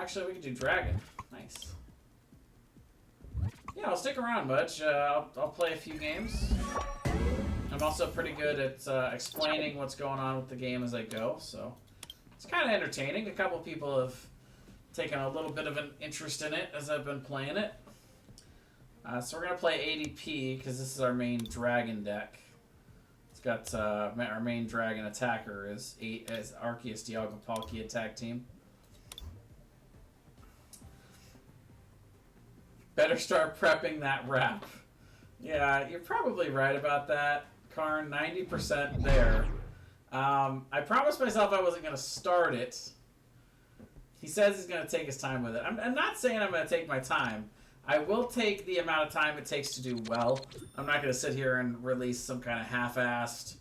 actually, we could do Dragon. Nice. Yeah, I'll stick around, Butch. I'll play a few games. I'm also pretty good at explaining what's going on with the game as I go, so it's kind of entertaining. A couple people have taken a little bit of an interest in it as I've been playing it. So we're going to play ADP because this is our main dragon deck. It's got our main dragon attacker is Arceus Dialga attack team. Better start prepping that wrap. Yeah, you're probably right about that, Karn. 90% there. I promised myself I wasn't going to start it. He says he's going to take his time with it. I'm not saying I'm going to take my time. I will take the amount of time it takes to do well. I'm not going to sit here and release some kind of half-assed,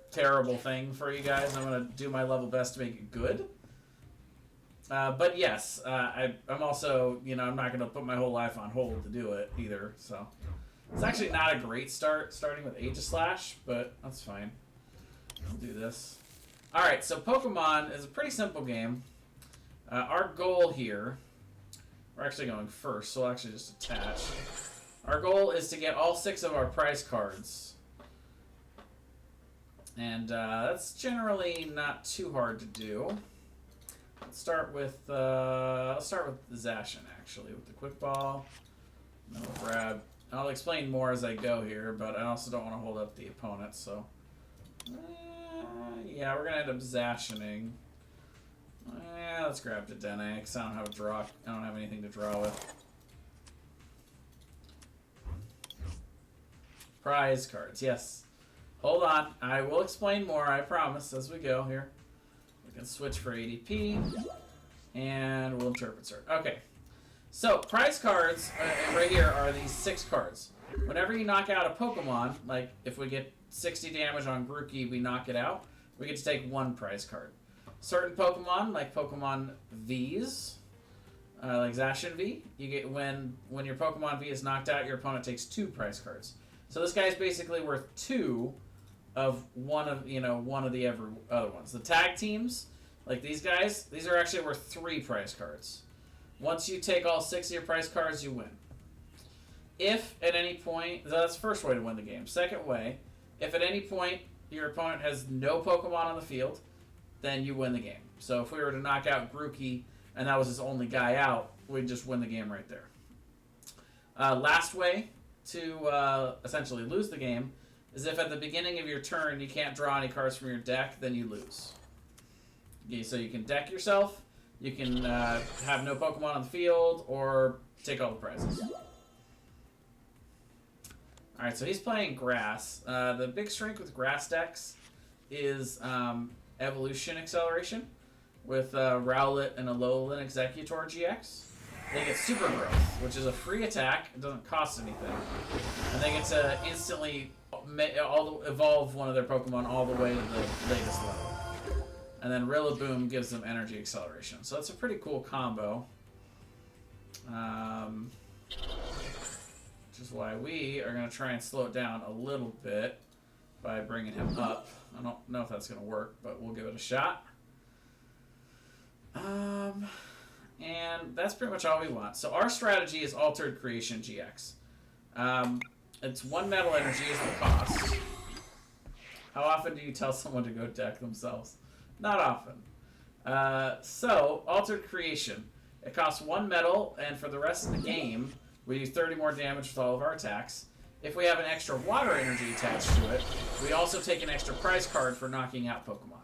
terrible thing for you guys. I'm going to do my level best to make it good. But yes, I'm also, I'm not going to put my whole life on hold to do it either. So it's actually not a great start, starting with Aegislash, but that's fine. I'll do this. All right, so Pokemon is a pretty simple game. Our goal here, we're actually going first, so we'll actually just attach. Our goal is to get all 6 of our prize cards. And that's generally not too hard to do. Let's start with Zacian, actually, with the Quick Ball. And then we'll grab. I'll explain more as I go here, but I also don't want to hold up the opponent, so. Yeah, we're gonna end up Zacianing. Let's grab Dedenne, because I don't have a draw. I don't have anything to draw with. Prize cards, yes. Hold on, I will explain more. I promise as we go here. We can switch for ADP, and we'll interpret search. Okay, so prize cards right here are these 6 cards. Whenever you knock out a Pokemon, like if we get 60 damage on Grookey, we knock it out, we get to take 1 prize card. Certain Pokemon, like Pokemon Vs, like Zacian V, you get when your Pokemon V is knocked out, your opponent takes 2 prize cards. So this guy's basically worth 2 of one of the other ones. The tag teams, like these guys, these are actually worth 3 prize cards. Once you take all 6 of your prize cards, you win. If at any point, that's the first way to win the game. Second way, if at any point your opponent has no Pokemon on the field, then you win the game. So if we were to knock out Grookey and that was his only guy out, we'd just win the game right there. Last way to essentially lose the game is if at the beginning of your turn you can't draw any cards from your deck, then you lose. Okay, so you can deck yourself, you can have no Pokemon on the field, or take all the prizes. Alright, so he's playing Grass. The big strength with Grass decks is Evolution Acceleration with Rowlet and Alolan Executor GX. They get Super Growth, which is a free attack. It doesn't cost anything. And they get to instantly evolve one of their Pokemon all the way to the latest level. And then Rillaboom gives them Energy Acceleration. So that's a pretty cool combo. Which is why we are going to try and slow it down a little bit by bringing him up. I don't know if that's going to work, but we'll give it a shot. And that's pretty much all we want. So our strategy is Altered Creation GX. It's 1 metal energy is the cost. How often do you tell someone to go deck themselves? Not often. So, Altered Creation. It costs 1 metal, and for the rest of the game, we do 30 more damage with all of our attacks. If we have an extra water energy attached to it, we also take an extra prize card for knocking out Pokemon.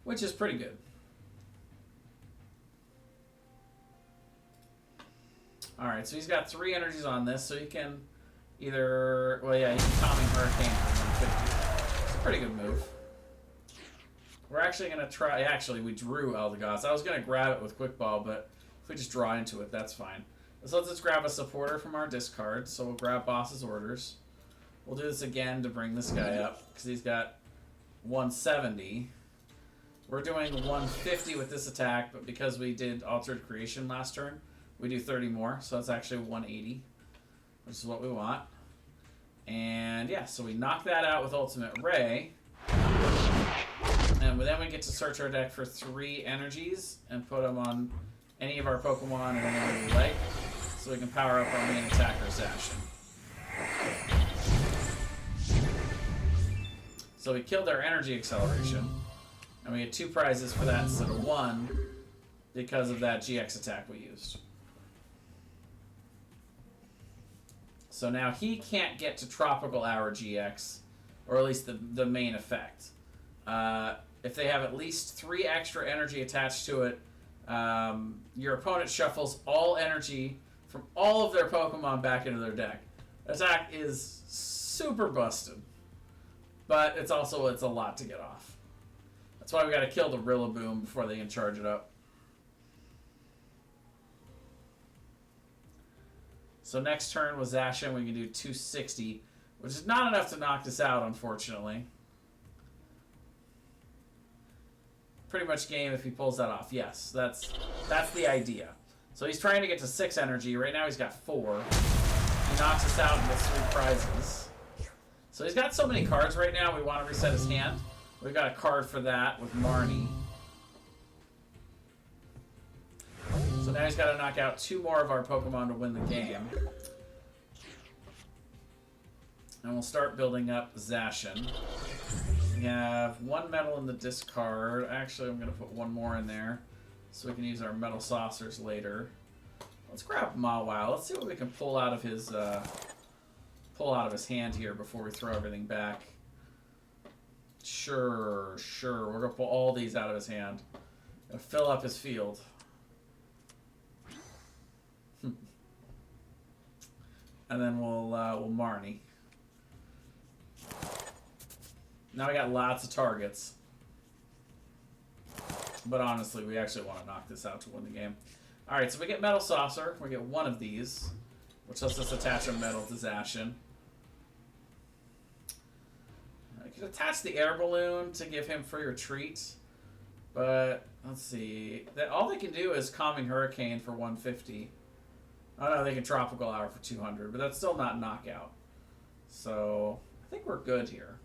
Which is pretty good. Alright, so he's got 3 energies on this, so he can either... Well, yeah, he can Calming Hurricane for 150. It's a pretty good move. We're actually going to try... Actually, we drew Eldegoss. I was going to grab it with Quick Ball, but if we just draw into it, that's fine. So let's just grab a supporter from our discard. So we'll grab Boss's Orders. We'll do this again to bring this guy up, because he's got 170. We're doing 150 with this attack, but because we did Altered Creation last turn, we do 30 more, so that's actually 180, which is what we want. And yeah, so we knock that out with Ultimate Ray. And And then we get to search our deck for 3 energies and put them on any of our Pokemon in any way we like, so we can power up our main attacker, Zacian. So we killed our energy acceleration, and we get 2 prizes for that instead of 1 because of that GX attack we used. So now he can't get to Tropical Hour GX, or at least the main effect. If they have at least 3 extra energy attached to it, your opponent shuffles all energy from all of their Pokemon back into their deck. Attack is super busted, but it's a lot to get off. That's why we got to kill the Rillaboom before they can charge it up. So next turn with Zacian, we can do 260, which is not enough to knock this out, unfortunately. Pretty much game if he pulls that off. Yes, that's the idea. So he's trying to get to 6 energy. Right now he's got 4. He knocks us out and gets 3 prizes. So he's got so many cards right now, we want to reset his hand. We've got a card for that with Marnie. So now he's got to knock out 2 more of our Pokemon to win the game. And we'll start building up Zacian. We have 1 metal in the discard. Actually, I'm going to put 1 more in there so we can use our metal saucers later. Let's grab Mawile. Let's see what we can pull out of his hand here before we throw everything back. Sure. We're going to pull all these out of his hand. Gonna fill up his field. And then we'll Marnie. Now we got lots of targets. But honestly, we actually want to knock this out to win the game. Alright, so we get Metal Saucer. We get 1 of these, which lets us attach a metal to Zacian. I could attach the Air Balloon to give him free retreat. But, let's see. All they can do is Calming Hurricane for 150. Oh no, they can Tropical Hour for 200, but that's still not knockout. So, I think we're good here.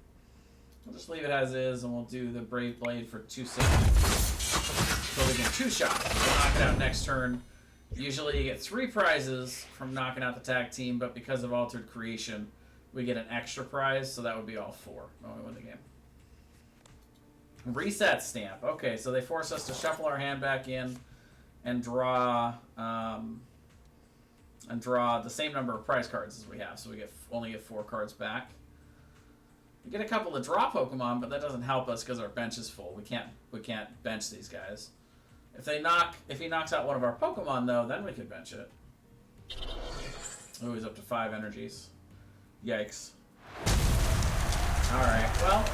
We'll just leave it as is, and we'll do the Brave Blade for 260. So we can 2-shot. We'll knock it out next turn. Usually you get 3 prizes from knocking out the tag team, but because of Altered Creation, we get an extra prize, so that would be all 4 when we win the game. Reset stamp. Okay, so they force us to shuffle our hand back in and draw the same number of prize cards as we have, so we only get 4 cards back. We get a couple of draw Pokemon, but that doesn't help us because our bench is full. We can't bench these guys. If he knocks out one of our Pokemon though, then we could bench it. Oh, he's up to 5 energies. Yikes. Alright, well,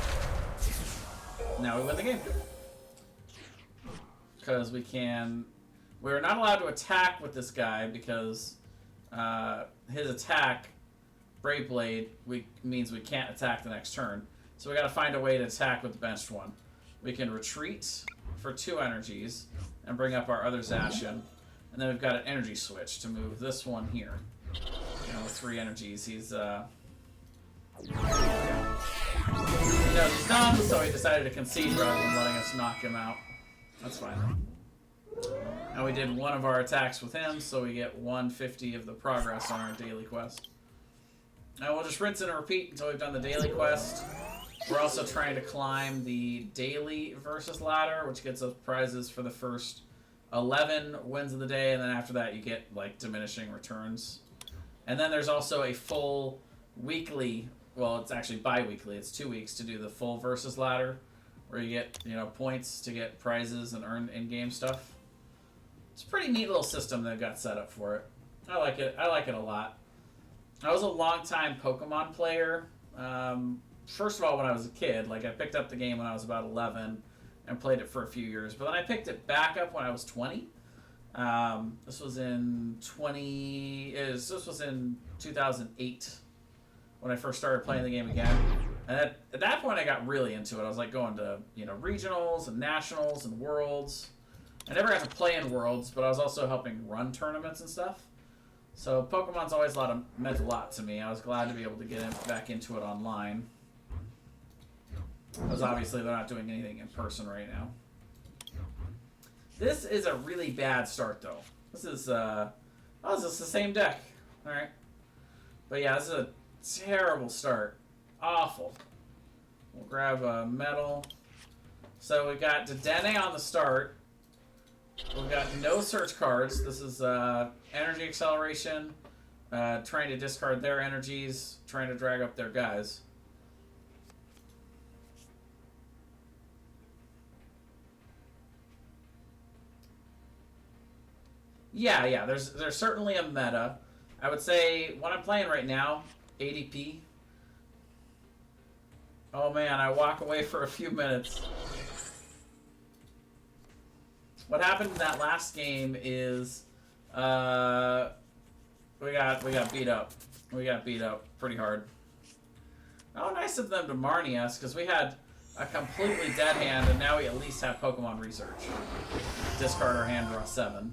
now we win the game. Because we're not allowed to attack with this guy because his attack, Brave Blade, means we can't attack the next turn. So we got to find a way to attack with the benched one. We can retreat for 2 energies and bring up our other Zacian. And then we've got an energy switch to move this one here. With 3 energies, he's he knows he's done, so he decided to concede rather than letting us knock him out. That's fine. And we did 1 of our attacks with him, so we get 150 of the progress on our daily quest. Now we'll just rinse and repeat until we've done the daily quest. We're also trying to climb the daily versus ladder, which gets us prizes for the first 11 wins of the day, and then after that you get like diminishing returns. And then there's also a full weekly, well, it's actually bi-weekly, it's 2 weeks to do the full versus ladder, where you get, points to get prizes and earn in-game stuff. It's a pretty neat little system they've got set up for it. I like it a lot. I was a long-time Pokemon player. First of all, when I was a kid, I picked up the game when I was about 11 and played it for a few years. But then I picked it back up when I was 20. This was in 2008 when I first started playing the game again. And at that point, I got really into it. I was going to regionals and nationals and worlds. I never got to play in worlds, but I was also helping run tournaments and stuff. So Pokemon's always meant a lot to me. I was glad to be able to get back into it online. Because obviously they're not doing anything in person right now. This is a really bad start, though. This is, oh, this is the same deck. Alright. But yeah, this is a terrible start. Awful. We'll grab a metal. So we got Dedenne on the start. We've got no search cards. This is energy acceleration. Trying to discard their energies. Trying to drag up their guys. Yeah, there's certainly a meta. I would say what I'm playing right now, ADP. Oh man, I walk away for a few minutes. What happened in that last game is we got beat up. We got beat up pretty hard. Oh, nice of them to Marnie us, because we had a completely dead hand, and now we at least have Pokemon Research. Discard our hand, draw 7.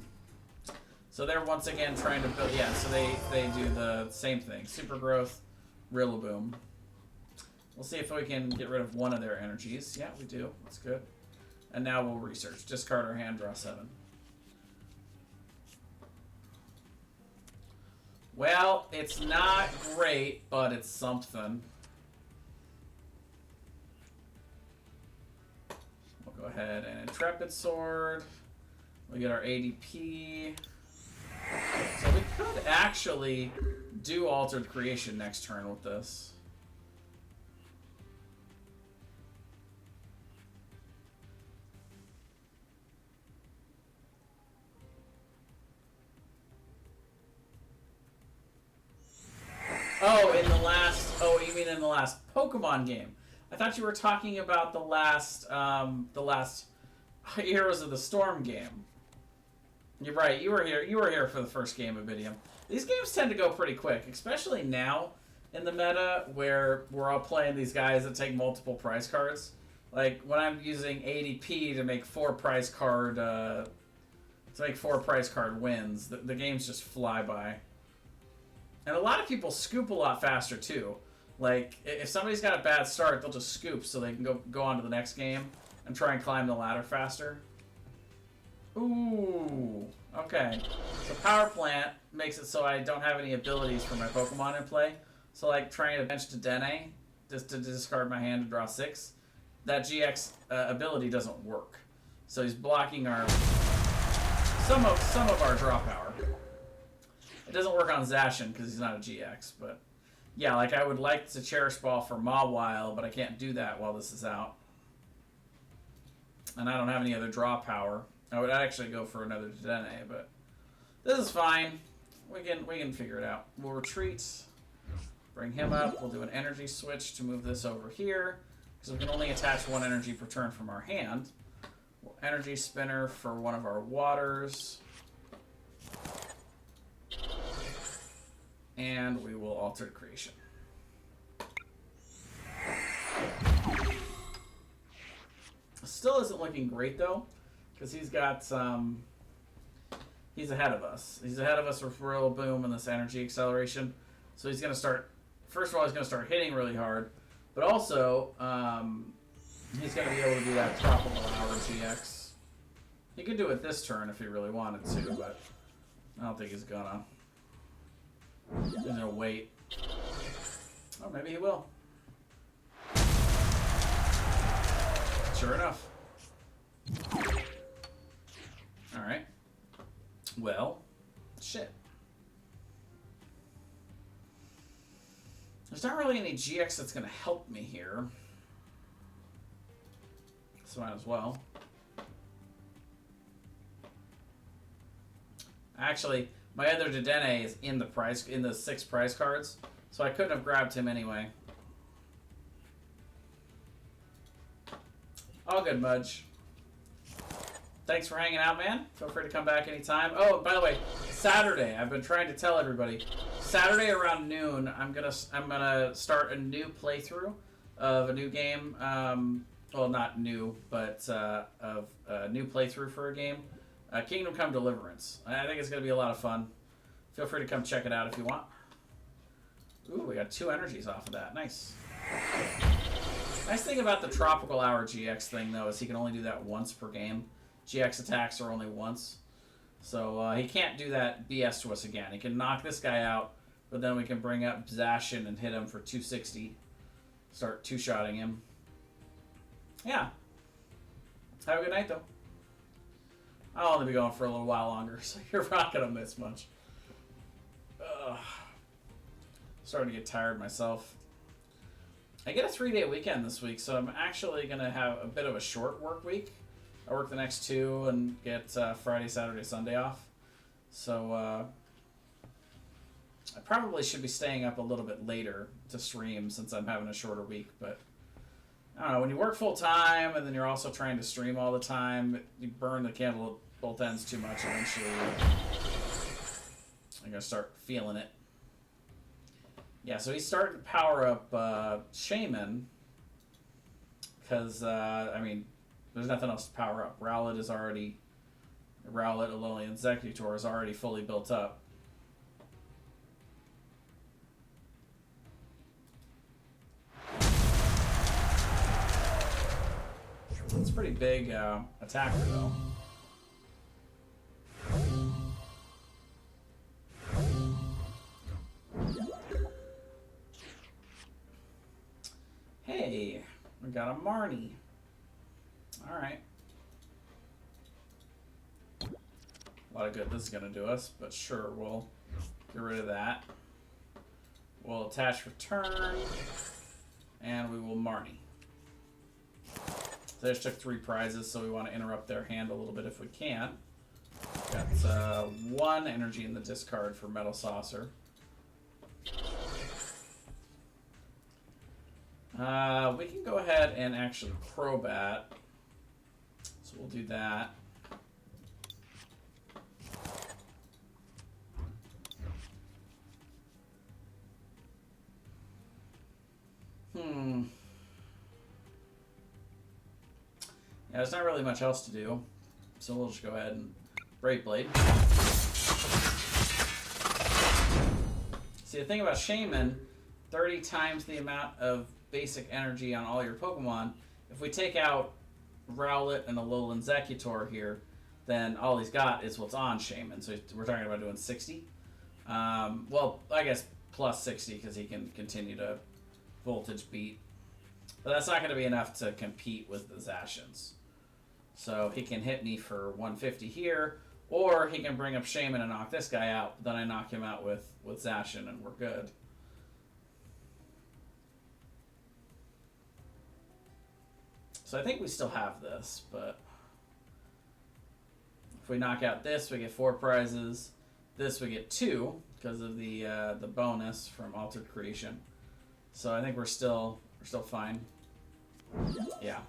So they're once again trying to build, yeah, so they do the same thing. Super Growth, Rillaboom. We'll see if we can get rid of one of their energies. Yeah, we do. That's good. And now we'll research. Discard our hand, draw 7. Well, it's not great, but it's something. We'll go ahead and Intrepid Sword. We get our ADP. So we could actually do Altered Creation next turn with this. Oh, in the last... Oh, you mean in the last Pokemon game? I thought you were talking about the last Heroes of the Storm game. You're right. You were here for the first game of Bidium. These games tend to go pretty quick, especially now in the meta where we're all playing these guys that take multiple prize cards. Like when I'm using ADP to make 4 prize card wins, the games just fly by. And a lot of people scoop a lot faster too. Like if somebody's got a bad start, they'll just scoop so they can go on to the next game and try and climb the ladder faster. Ooh, okay. So Power Plant makes it so I don't have any abilities for my Pokemon in play. So like trying to bench Dedenne just to discard my hand to draw 6, that GX ability doesn't work. So he's blocking our some of our draw power. It doesn't work on Zacian because he's not a GX, but yeah, like I would like to Cherish Ball for Mawile, but I can't do that while this is out. And I don't have any other draw power. I would actually go for another Dedenne, but this is fine. We can figure it out. We'll retreat, bring him up. We'll do an energy switch to move this over here because we can only attach 1 energy per turn from our hand. We'll energy spinner for one of our waters, and we will alter creation. Still isn't looking great though. Because he's got he's ahead of us. He's ahead of us with Rillaboom and this energy acceleration. So he's going to start, first of all, he's going to start hitting really hard. But also, he's going to be able to do that Tropical Hour GX. He could do it this turn if he really wanted to, but I don't think he's going to. He's going to wait. Oh, maybe he will. Sure enough. Alright. Well, shit. There's not really any GX that's going to help me here. So might as well. Actually, my other Dedenne is in the 6 prize cards, so I couldn't have grabbed him anyway. All good, Mudge. Thanks for hanging out, man. Feel free to come back anytime. Oh, by the way, Saturday, I've been trying to tell everybody. Saturday around noon, I'm gonna start a new playthrough of a new game. Well, not new, but of a new playthrough for a game. Kingdom Come Deliverance. I think it's gonna be a lot of fun. Feel free to come check it out if you want. Ooh, we got 2 energies off of that. Nice. Nice thing about the Tropical Hour GX thing, though, is he can only do that once per game. GX attacks are only once. So he can't do that BS to us again. He can knock this guy out, but then we can bring up Zacian and hit him for 260. Start two-shotting him. Yeah. Have a good night, though. I'll only be going for a little while longer, so you're not going to miss much. Ugh. Starting to get tired myself. I get a 3-day weekend this week, so I'm actually going to have a bit of a short work week. I work the next 2 and get Friday, Saturday, Sunday off. So I probably should be staying up a little bit later to stream since I'm having a shorter week. But I don't know, when you work full time and then you're also trying to stream all the time, you burn the candle at both ends too much eventually. I'm going to start feeling it. Yeah, so he's starting to power up Shaman because, I mean, there's nothing else to power up. Rowlet, Alolan Executor is already fully built up. It's a pretty big attacker, though. Hey, we got a Marnie. Alright. A lot of good this is going to do us, but sure, we'll get rid of that. We'll attach return, and we will Marnie. So they just took 3 prizes, so we want to interrupt their hand a little bit if we can. Got 1 energy in the discard for Metal Saucer. We can go ahead and actually Crobat. So we'll do that. Yeah, there's not really much else to do. So we'll just go ahead and Brake Blade. See, the thing about Shaman, 30 times the amount of basic energy on all your Pokemon. If we take out Rowlet and Alolan Executor here, then all he's got is what's on Shaman. So we're talking about doing 60. Well, I guess plus 60 because he can continue to voltage beat. But that's not going to be enough to compete with the Zacians. So he can hit me for 150 here, or he can bring up Shaman and knock this guy out. Then I knock him out with Zacian and we're good. So I think we still have this, but if we knock out this, we get 4 prizes. This we get 2 because of the bonus from Altered Creation. So I think we're still fine. Yeah.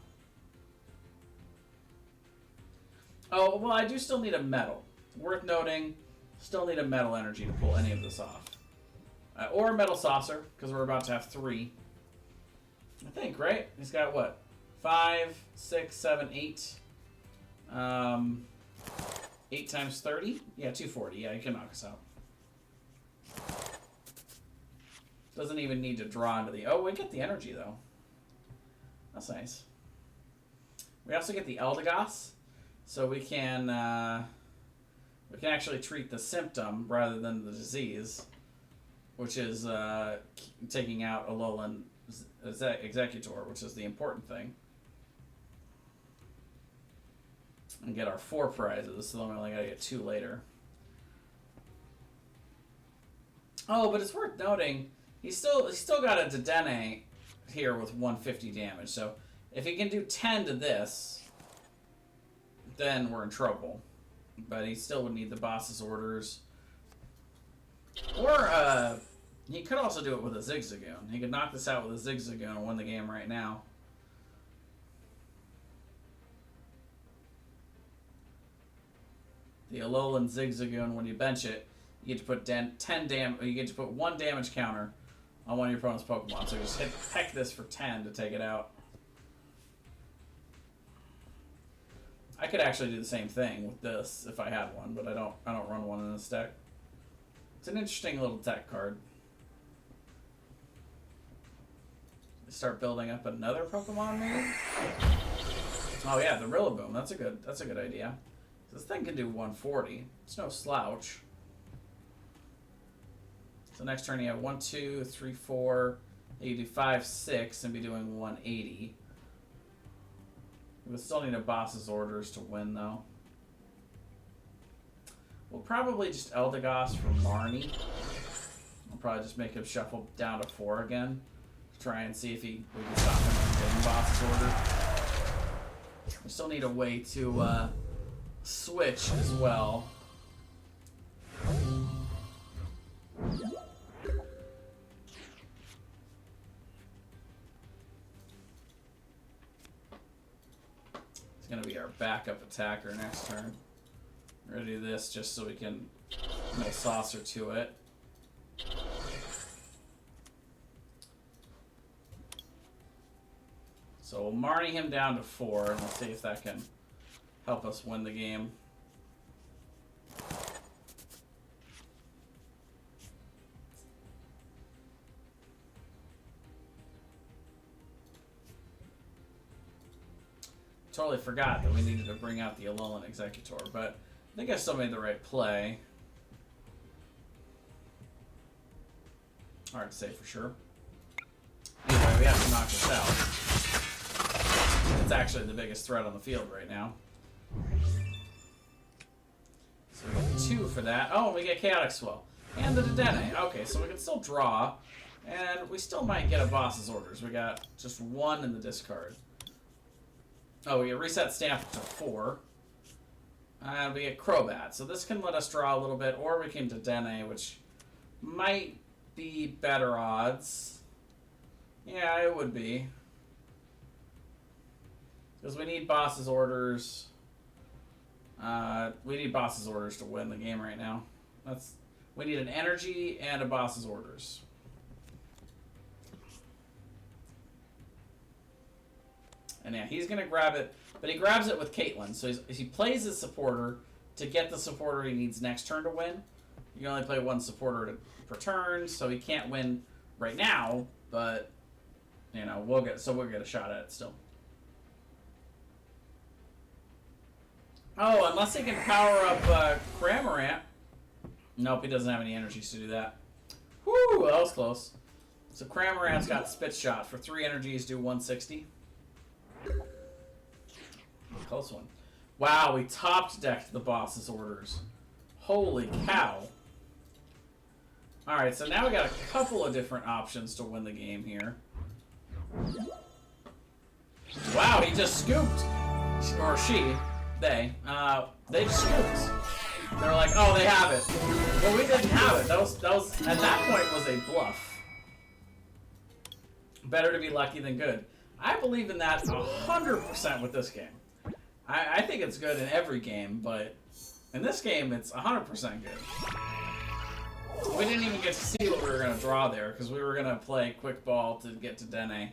Oh, well, I do still need a metal. Worth noting, still need a metal energy to pull any of this off. Or a Metal Saucer, because we're about to have 3. I think, right? He's got what? 5, 6, 7, 8. 8 times 30? Yeah, 240. Yeah, he can knock us out. Doesn't even need to draw into the... Oh, we get the energy, though. That's nice. We also get the Eldegoss, so we can actually treat the symptom rather than the disease, which is taking out Alolan Executor, which is the important thing. And get our 4 prizes, so then we only gotta get 2 later. Oh, but it's worth noting, he's still got a Dedenne here with 150 damage, so if he can do 10 to this, then we're in trouble. But he still would need the boss's orders. Or, he could also do it with a Zigzagoon. He could knock this out with a Zigzagoon and win the game right now. The Alolan Zigzagoon, when you bench it, you get to put 10 damage. You get to put 1 damage counter on one of your opponent's Pokemon. So you just peck this for 10 to take it out. I could actually do the same thing with this if I had one, but I don't run one in this deck. It's an interesting little deck card. start building up another Pokemon, maybe? Oh yeah, the Rillaboom. That's a good idea. This thing can do 140. It's no slouch. So next turn you have 1, 2, 3, 4. You do 5, 6, and be doing 180. We still need a boss's orders to win, though. We'll probably just Eldegoss for Marnie. I'll probably just make him shuffle down to 4 again. Try and see if we can stop him from getting boss's order. We still need a way to switch as well. It's going to be our backup attacker next turn. We're going to do this just so we can make Saucer to it. So we'll Marnie him down to 4, and we'll see if that can help us win the game. Totally forgot that we needed to bring out the Alolan Executor, but I think I still made the right play. Hard to say for sure. Anyway, we have to knock this out. It's actually the biggest threat on the field right now. So we get 2 for that. Oh, and we get Chaotic Swell. And the Dedenne. Okay, so we can still draw. And we still might get a boss's orders. We got just 1 in the discard. Oh, we get Reset Stamp to 4. And we get Crobat. So this can let us draw a little bit, or we can Dedenne, which might be better odds. Yeah, it would be. Because we need boss's orders. We need boss's orders to win the game right now. We need an energy and a boss's orders. And yeah, he's going to grab it, but he grabs it with Caitlyn. So he plays his supporter to get the supporter he needs next turn to win. You can only play 1 supporter per turn, so he can't win right now, but you know, we'll get a shot at it still. Oh, unless he can power up Cramorant. Nope, he doesn't have any energies to do that. Whoo, that was close. So Cramorant's got Spit Shot for 3 energies, do 160. Close one. Wow, we top decked the boss's orders. Holy cow. Alright, so now we got a couple of different options to win the game here. Wow, he just scooped. Or she. They just scooped. They were like, oh, they have it. Well, we didn't have it. That was at that point was a bluff. Better to be lucky than good. I believe in that 100% with this game. I think it's good in every game, but in this game, it's 100% good. We didn't even get to see what we were going to draw there, because we were going to play Quick Ball to get to Dene.